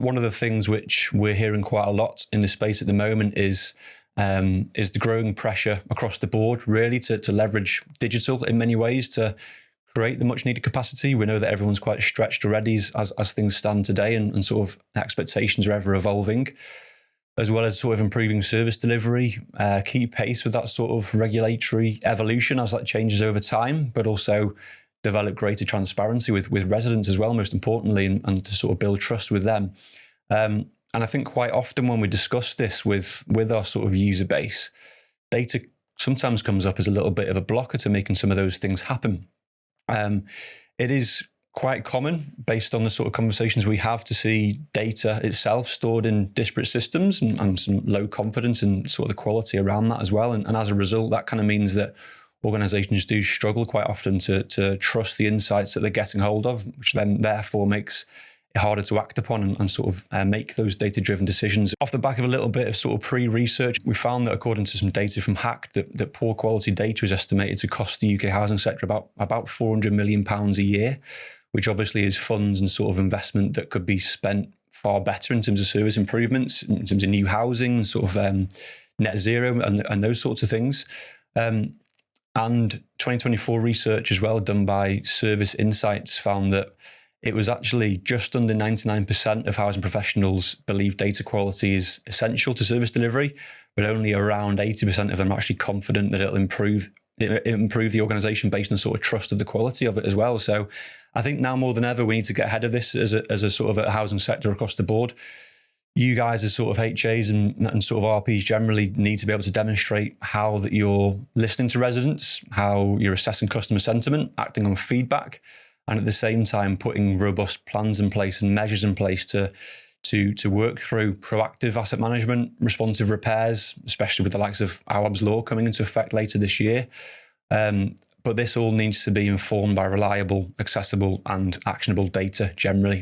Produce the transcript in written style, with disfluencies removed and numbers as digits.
One of the things which we're hearing quite a lot in the space at the moment is the growing pressure across the board, really, to leverage digital in many ways to create the much needed capacity. We know that everyone's quite stretched already as things stand today, and sort of expectations are ever evolving, as well as sort of improving service delivery, keep pace with that sort of regulatory evolution as that changes over time, but also develop greater transparency with residents as well, most importantly, and to sort of build trust with them. And I think quite often when we discuss this with our sort of user base, data sometimes comes up as a little bit of a blocker to making some of those things happen. It is quite common, based on the sort of conversations we have, to see data itself stored in disparate systems and some low confidence in sort of the quality around that as well. And as a result, that kind of means that organizations do struggle quite often to trust the insights that they're getting hold of, which then therefore makes it harder to act upon and sort of make those data-driven decisions. Off the back of a little bit of sort of pre-research, we found that according to some data from Hacked, that poor quality data is estimated to cost the UK housing sector about £400 million a year, which obviously is funds and sort of investment that could be spent far better in terms of service improvements, in terms of new housing and sort of net zero and those sorts of things. And 2024 research as well, done by Service Insights, found that it was actually just under 99% of housing professionals believe data quality is essential to service delivery, but only around 80% of them are actually confident that it'll improve the organisation based on sort of trust of the quality of it as well. So I think now more than ever, we need to get ahead of this as a sort of a housing sector across the board. You guys as sort of HAs and sort of RPs generally need to be able to demonstrate how that you're listening to residents, how you're assessing customer sentiment, acting on feedback, and at the same time putting robust plans in place and measures in place to work through proactive asset management, responsive repairs, especially with the likes of Awab's law coming into effect later this year. But this all needs to be informed by reliable, accessible and actionable data generally.